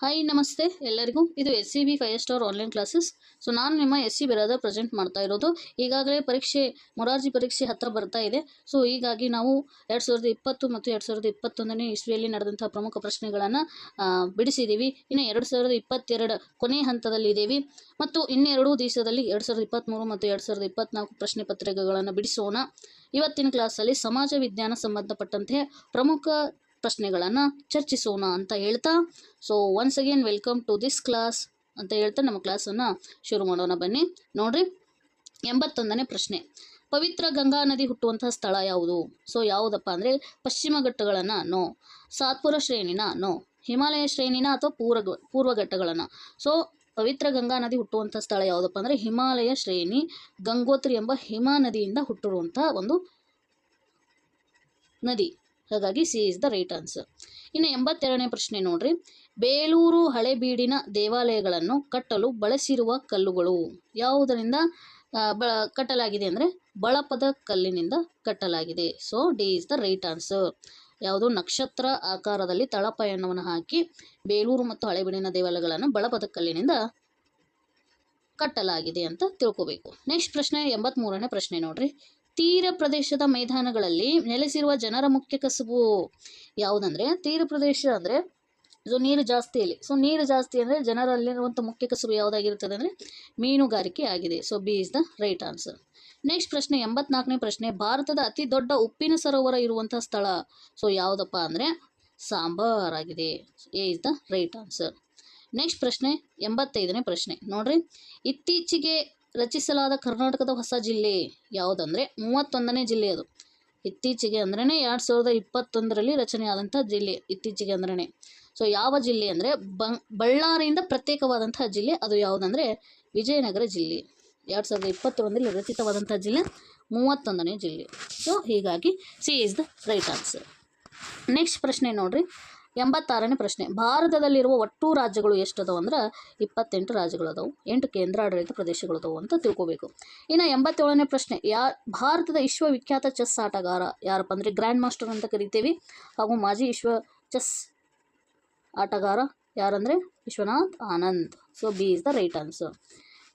Hi ನಮಸ್ತೆ ಎಲ್ಲರಿಗೂ. ಇದು SCB 5 star online classes. So ನಾನು ನಿಮ್ಮ SC ಬಿರಾದರ್ ಪ್ರೆಸೆಂಟ್ ಮಾಡ್ತಾ ಇರೋದು. ಈಗಾಗಲೇ ಮೊರಾರ್ಜಿ ಪರೀಕ್ಷೆ ಹತ್ತಿರ ಬರ್ತಾ ಇದೆ. ಸೊ ಹೀಗಾಗಿ ನಾವು 2020 ಮತ್ತು 2021ನೇ ಇಸ್ವಿಯಲ್ಲಿ ನಡೆದಂತಹ ಪ್ರಮುಖ ಪ್ರಶ್ನೆಗಳನ್ನು ಬಿಡಿಸಿದ್ದೀವಿ. ಇನ್ನು 2022 ಕೊನೆಯ ಹಂತದಲ್ಲಿ ಇದ್ದೀವಿ ಮತ್ತು ಇನ್ನೆರಡು ದಿವಸದಲ್ಲಿ 2023 ಮತ್ತು 2024 ಪ್ರಶ್ನೆ ಪತ್ರಿಕೆಗಳನ್ನು ಬಿಡಿಸೋಣ. ಇವತ್ತಿನ ಕ್ಲಾಸಲ್ಲಿ ಸಮಾಜ ವಿಜ್ಞಾನ ಸಂಬಂಧಪಟ್ಟಂತೆ ಪ್ರಮುಖ ಪ್ರಶ್ನೆಗಳನ್ನು ಚರ್ಚಿಸೋಣ ಅಂತ ಹೇಳ್ತಾ, so once again welcome to this class ಅಂತ ಹೇಳ್ತಾ ನಮ್ಮ ಕ್ಲಾಸನ್ನು ಶುರು ಮಾಡೋಣ. ಬನ್ನಿ ನೋಡ್ರಿ. 81ನೇ ಪ್ರಶ್ನೆ, ಪವಿತ್ರ ಗಂಗಾ ನದಿ ಹುಟ್ಟುವಂತಹ ಸ್ಥಳ ಯಾವುದು? ಸೊ ಯಾವುದಪ್ಪ ಅಂದರೆ ಪಶ್ಚಿಮ ಘಟ್ಟಗಳನ್ನು ನೋ, ಸಾತ್ಪುರ ಶ್ರೇಣಿನ ನೋ, ಹಿಮಾಲಯ ಶ್ರೇಣಿನ ಅಥವಾ ಪೂರ್ವ ಘಟ್ಟಗಳನ್ನು. ಸೊ ಪವಿತ್ರ ಗಂಗಾ ನದಿ ಹುಟ್ಟುವಂಥ ಸ್ಥಳ ಯಾವುದಪ್ಪ ಅಂದರೆ ಹಿಮಾಲಯ ಶ್ರೇಣಿ, ಗಂಗೋತ್ರಿ ಎಂಬ ಹಿಮ ನದಿಯಿಂದ ಹುಟ್ಟಿರುವಂಥ ಒಂದು ನದಿ. ಹಾಗಾಗಿ C is the right answer. ಇನ್ನು 82ನೇ ಪ್ರಶ್ನೆ ನೋಡ್ರಿ. ಬೇಲೂರು ಹಳೆಬೀಡಿನ ದೇವಾಲಯಗಳನ್ನು ಕಟ್ಟಲು ಬಳಸಿರುವ ಕಲ್ಲುಗಳು ಯಾವುದರಿಂದ ಕಟ್ಟಲಾಗಿದೆ ಅಂದರೆ ಬಳಪದ ಕಲ್ಲಿನಿಂದ ಕಟ್ಟಲಾಗಿದೆ. So D is the right answer. ಯಾವುದು ನಕ್ಷತ್ರ ಆಕಾರದಲ್ಲಿ ತಳಪಾಯವನ್ನು ಹಾಕಿ ಬೇಲೂರು ಮತ್ತು ಹಳೆಬೀಡಿನ ದೇವಾಲಯಗಳನ್ನು ಬಳಪದ ಕಲ್ಲಿನಿಂದ ಕಟ್ಟಲಾಗಿದೆ ಅಂತ ತಿಳ್ಕೋಬೇಕು. ನೆಕ್ಸ್ಟ್ ಪ್ರಶ್ನೆ 83ನೇ ಪ್ರಶ್ನೆ ನೋಡ್ರಿ. ತೀರ ಪ್ರದೇಶದ ಮೈದಾನಗಳಲ್ಲಿ ನೆಲೆಸಿರುವ ಜನರ ಮುಖ್ಯ ಕಸುಬು ಯಾವುದಂದ್ರೆ, ತೀರ ಪ್ರದೇಶ ಅಂದರೆ ನೀರು ಜಾಸ್ತಿ ಇಲ್ಲಿ. ಸೊ ನೀರು ಜಾಸ್ತಿ ಅಂದರೆ ಜನರಲ್ಲಿರುವಂಥ ಮುಖ್ಯ ಕಸುಬು ಯಾವುದಾಗಿರ್ತದೆ ಅಂದರೆ ಮೀನುಗಾರಿಕೆ ಆಗಿದೆ. So B is the right answer. Next ಪ್ರಶ್ನೆ 84ನೇ ಪ್ರಶ್ನೆ. ಭಾರತದ ಅತಿ ದೊಡ್ಡ ಉಪ್ಪಿನ ಸರೋವರ ಇರುವಂಥ ಸ್ಥಳ ಸೊ ಯಾವುದಪ್ಪ ಅಂದರೆ ಸಾಂಬಾರ್ ಆಗಿದೆ. A is the right answer. Next ಪ್ರಶ್ನೆ 85ನೇ ಪ್ರಶ್ನೆ ನೋಡ್ರಿ. ಇತ್ತೀಚೆಗೆ ರಚಿಸಲಾದ ಕರ್ನಾಟಕದ ಹೊಸ ಜಿಲ್ಲೆ ಯಾವುದಂದರೆ 31ನೇ ಜಿಲ್ಲೆ. ಅದು ಇತ್ತೀಚೆಗೆ ಅಂದ್ರೇ 2021ರಲ್ಲಿ ರಚನೆ ಆದಂಥ ಜಿಲ್ಲೆ. ಇತ್ತೀಚೆಗೆ ಅಂದ್ರೇ ಸೊ ಯಾವ ಜಿಲ್ಲೆ ಅಂದರೆ ಬಳ್ಳಾರಿಯಿಂದ ಪ್ರತ್ಯೇಕವಾದಂತಹ ಜಿಲ್ಲೆ. ಅದು ಯಾವುದಂದರೆ ವಿಜಯನಗರ ಜಿಲ್ಲೆ. 2021ರಲ್ಲಿ ರಚಿತವಾದಂಥ ಜಿಲ್ಲೆ 31ನೇ ಜಿಲ್ಲೆ. ಸೊ ಹೀಗಾಗಿ C is the right answer. Next ಪ್ರಶ್ನೆ ನೋಡ್ರಿ. 86ನೇ ಪ್ರಶ್ನೆ. ಭಾರತದಲ್ಲಿರುವ ಒಟ್ಟು ರಾಜ್ಯಗಳು ಎಷ್ಟು ಅದಾವೆ ಅಂದ್ರೆ 28 ರಾಜ್ಯಗಳು ಅದಾವೆ, 8 ಕೇಂದ್ರಾಡಳಿತ ಪ್ರದೇಶಗಳು ಅದಾವೆ ಅಂತ ತಿಳ್ಕೋಬೇಕು. ಇನ್ನು 87ನೇ ಪ್ರಶ್ನೆ. ಭಾರತದ ವಿಶ್ವವಿಖ್ಯಾತ ಚೆಸ್ ಆಟಗಾರ ಯಾರಪ್ಪ ಅಂದರೆ ಗ್ರ್ಯಾಂಡ್ ಮಾಸ್ಟರ್ ಅಂತ ಕರಿತೀವಿ, ಹಾಗೂ ಮಾಜಿ ವಿಶ್ವ ಚೆಸ್ ಆಟಗಾರ ಯಾರಂದರೆ Vishwanath Anand. So B is the right answer.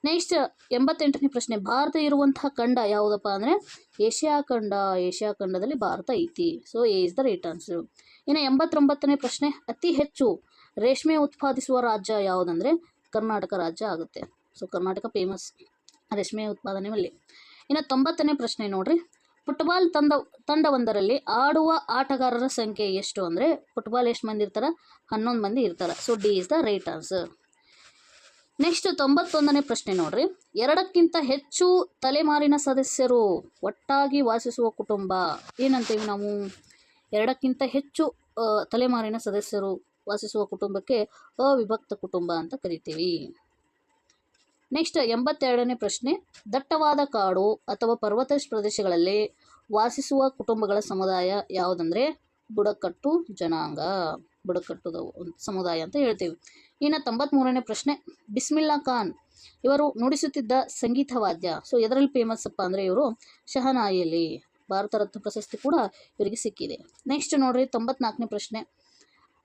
Next 88ನೇ ಪ್ರಶ್ನೆ. ಭಾರತ ಇರುವಂತಹ ಖಂಡ ಯಾವುದಪ್ಪ ಅಂದರೆ ಏಷ್ಯಾ ಖಂಡ. ಏಷ್ಯಾ ಖಂಡದಲ್ಲಿ ಭಾರತ ಐತಿ. So A is the right answer. ಇನ್ನು 89ನೇ ಪ್ರಶ್ನೆ. ಅತಿ ಹೆಚ್ಚು ರೇಷ್ಮೆ ಉತ್ಪಾದಿಸುವ ರಾಜ್ಯ ಯಾವುದಂದರೆ ಕರ್ನಾಟಕ ರಾಜ್ಯ ಆಗುತ್ತೆ. ಸೊ ಕರ್ನಾಟಕ ಫೇಮಸ್ ರೇಷ್ಮೆ ಉತ್ಪಾದನೆಯಲ್ಲಿ. ಇನ್ನು 90ನೇ ಪ್ರಶ್ನೆ ನೋಡ್ರಿ. ಫುಟ್ಬಾಲ್ ತಂಡವೊಂದರಲ್ಲಿ ಆಡುವ ಆಟಗಾರರ ಸಂಖ್ಯೆ ಎಷ್ಟು ಅಂದರೆ ಫುಟ್ಬಾಲ್ ಎಷ್ಟು ಮಂದಿ ಇರ್ತಾರೆ? 11 ಮಂದಿ ಇರ್ತಾರೆ. So D is the right answer. Next 91ನೇ ಪ್ರಶ್ನೆ ನೋಡ್ರಿ. 2ಕ್ಕಿಂತ ಹೆಚ್ಚು ತಲೆಮಾರಿನ ಸದಸ್ಯರು ಒಟ್ಟಾಗಿ ವಾಸಿಸುವ ಕುಟುಂಬ ಏನಂತೀವಿ ನಾವು? 2ಕ್ಕಿಂತ ಹೆಚ್ಚು ತಲೆಮಾರಿನ ಸದಸ್ಯರು ವಾಸಿಸುವ ಕುಟುಂಬಕ್ಕೆ ಅವಿಭಕ್ತ ಕುಟುಂಬ ಅಂತ ಕರಿತೀವಿ. ನೆಕ್ಸ್ಟ್ 82ನೇ ಪ್ರಶ್ನೆ. ದಟ್ಟವಾದ ಕಾಡು ಅಥವಾ ಪರ್ವತ ಪ್ರದೇಶಗಳಲ್ಲಿ ವಾಸಿಸುವ ಕುಟುಂಬಗಳ ಸಮುದಾಯ ಯಾವುದಂದರೆ ಬುಡಕಟ್ಟು ಜನಾಂಗ. ಬುಡಕಟ್ಟು ಸಮುದಾಯ ಅಂತ ಹೇಳ್ತೀವಿ. ಇನ್ನು 93ನೇ ಪ್ರಶ್ನೆ. ಬಿಸ್ಮಿಲ್ಲಾ ಖಾನ್ ಇವರು ನುಡಿಸುತ್ತಿದ್ದ ಸಂಗೀತ ವಾದ್ಯ ಸೊ ಎದರಲ್ಲಿ ಫೇಮಸ್ ಅಪ್ಪ ಅಂದರೆ ಇವರು ಶಹನಾಯಿಯಲ್ಲಿ. ಭಾರತ ರತ್ನ ಪ್ರಶಸ್ತಿ ಕೂಡ ಇವರಿಗೆ ಸಿಕ್ಕಿದೆ. ನೆಕ್ಸ್ಟ್ ನೋಡ್ರಿ 94ನೇ ಪ್ರಶ್ನೆ.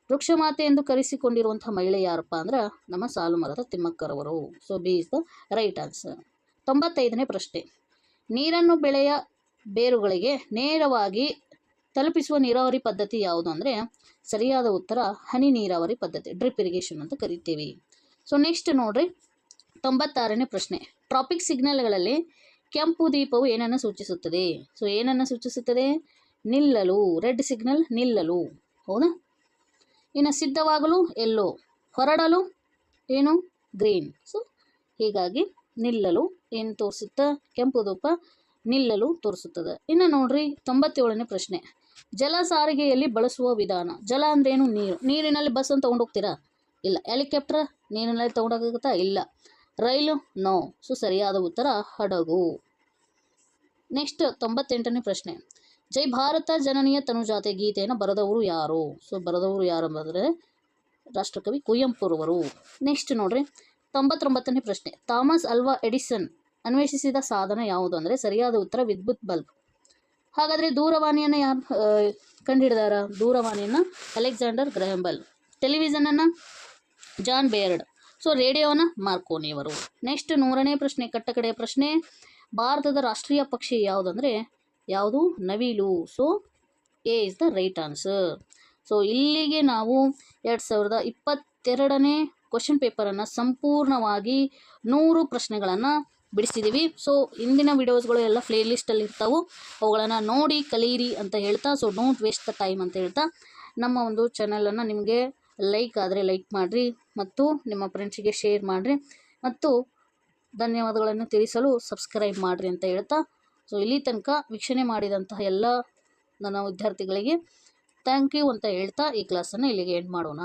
ವೃಕ್ಷಮಾತೆ ಎಂದು ಕರೆಸಿಕೊಂಡಿರುವಂಥ ಮಹಿಳೆ ಯಾರಪ್ಪ ಅಂದ್ರೆ ನಮ್ಮ ಸಾಲುಮರದ ತಿಮ್ಮಕ್ಕರವರು. So B is the right answer. 95ನೇ ಪ್ರಶ್ನೆ. ನೀರನ್ನು ಬೆಳೆಯ ಬೇರುಗಳಿಗೆ ನೇರವಾಗಿ ತಲುಪಿಸುವ ನೀರಾವರಿ ಪದ್ಧತಿ ಯಾವುದು ಅಂದರೆ ಸರಿಯಾದ ಉತ್ತರ ಹನಿ ನೀರಾವರಿ ಪದ್ಧತಿ, ಡ್ರಿಪ್ ಇರಿಗೇಷನ್ ಅಂತ ಕರಿತೀವಿ. ಸೊ ನೆಕ್ಸ್ಟ್ ನೋಡ್ರಿ 96ನೇ ಪ್ರಶ್ನೆ. ಟ್ರಾಫಿಕ್ ಸಿಗ್ನಲ್ಗಳಲ್ಲಿ ಕೆಂಪು ದೀಪವು ಏನನ್ನು ಸೂಚಿಸುತ್ತದೆ? ಸೊ ಏನನ್ನು ಸೂಚಿಸುತ್ತದೆ? ನಿಲ್ಲಲು. ರೆಡ್ ಸಿಗ್ನಲ್ ನಿಲ್ಲಲು, ಹೌದಾ? ಇನ್ನು ಸಿದ್ಧವಾಗಲು ಎಲ್ಲೋ, ಹೊರಡಲು ಏನು ಗ್ರೀನ್. ಸೊ ಹೀಗಾಗಿ ನಿಲ್ಲಲು ಏನು ತೋರಿಸುತ್ತೆ? ಕೆಂಪು ದೀಪ ನಿಲ್ಲಲು ತೋರಿಸುತ್ತದೆ. ಇನ್ನು ನೋಡ್ರಿ 97ನೇ ಪ್ರಶ್ನೆ. ಜಲ ಸಾರಿಗೆಯಲ್ಲಿ ಬಳಸುವ ವಿಧಾನ. ಜಲ ಅಂದ್ರೆ ಏನು? ನೀರು. ನೀರಿನಲ್ಲಿ ಬಸ್ ಅಂತ ತೊಗೊಂಡೋಗ್ತೀರಾ? ಇಲ್ಲ. ಹೆಲಿಕಾಪ್ಟರ್ ನೀರಿನಲ್ಲಿ ತೊಗೊಂಡೋಗುತ್ತಾ? ಇಲ್ಲ. ರೈಲು? ನೋ. ಸೊ ಸರಿಯಾದ ಉತ್ತರ ಹಡಗು. ನೆಕ್ಸ್ಟ್ 98ನೇ ಪ್ರಶ್ನೆ. ಜೈ ಭಾರತ ಜನನಿಯ ತನುಜಾತೆ ಗೀತೆಯನ್ನು ಬರೆದವರು ಯಾರು? ಸೊ ಬರೆದವರು ಯಾರು ಅಂದರೆ ರಾಷ್ಟ್ರಕವಿ ಕುವೆಂಪುರವರು. ನೆಕ್ಸ್ಟ್ ನೋಡ್ರಿ 99ನೇ ಪ್ರಶ್ನೆ. ಥಾಮಸ್ ಆಲ್ವಾ ಎಡಿಸನ್ ಅನ್ವೇಷಿಸಿದ ಸಾಧನ ಯಾವುದು ಅಂದರೆ ಸರಿಯಾದ ಉತ್ತರ ವಿದ್ಯುತ್ ಬಲ್ಬ್. ಹಾಗಾದರೆ ದೂರವಾಣಿಯನ್ನು ಯಾರು ಕಂಡುಹಿಡಿದಾರ? ದೂರವಾಣಿಯನ್ನು ಅಲೆಕ್ಸಾಂಡರ್ ಗ್ರಹಂ ಬೆಲ್. ಟೆಲಿವಿಷನನ್ನು ಜಾನ್ ಬೇಯರ್ಡ್. ಸೊ ರೇಡಿಯೋನ ಮಾರ್ಕೋನಿಯವರು. ನೆಕ್ಸ್ಟ್ 100ನೇ ಪ್ರಶ್ನೆ, ಕಟ್ಟಕಡೆಯ ಪ್ರಶ್ನೆ. ಭಾರತದ ರಾಷ್ಟ್ರೀಯ ಪಕ್ಷಿ ಯಾವುದಂದರೆ ಯಾವುದು? ನವಿಲು. So A is the right answer. So ಇಲ್ಲಿಗೆ ನಾವು 2022ನೇ ಕ್ವಶನ್ ಪೇಪರನ್ನು ಸಂಪೂರ್ಣವಾಗಿ 100 ಪ್ರಶ್ನೆಗಳನ್ನು ಬಿಡಿಸಿದ್ದೀವಿ. ಸೊ ಇಂದಿನ ವಿಡಿಯೋಸ್ಗಳು ಎಲ್ಲ ಪ್ಲೇ ಲಿಸ್ಟಲ್ಲಿ ಇರ್ತಾವೆ, ಅವುಗಳನ್ನು ನೋಡಿ ಕಲೀರಿ ಅಂತ ಹೇಳ್ತಾ, so don't waste the time ಅಂತ ಹೇಳ್ತಾ, ನಮ್ಮ ಒಂದು ಚಾನಲನ್ನು ನಿಮಗೆ ಲೈಕ್ ಆದರೆ ಲೈಕ್ ಮಾಡಿರಿ ಮತ್ತು ನಿಮ್ಮ ಫ್ರೆಂಡ್ಸಿಗೆ ಶೇರ್ ಮಾಡಿರಿ ಮತ್ತು ಧನ್ಯವಾದಗಳನ್ನು ತಿಳಿಸಲು ಸಬ್ಸ್ಕ್ರೈಬ್ ಮಾಡಿರಿ ಅಂತ ಹೇಳ್ತಾ, ಸೊ ಇಲ್ಲಿ ತನಕ ವೀಕ್ಷಣೆ ಮಾಡಿದಂತಹ ಎಲ್ಲ ನನ್ನ ವಿದ್ಯಾರ್ಥಿಗಳಿಗೆ ಥ್ಯಾಂಕ್ ಯು ಅಂತ ಹೇಳ್ತಾ ಈ ಕ್ಲಾಸನ್ನು ಇಲ್ಲಿಗೆ ಎಂಡ್ ಮಾಡೋಣ.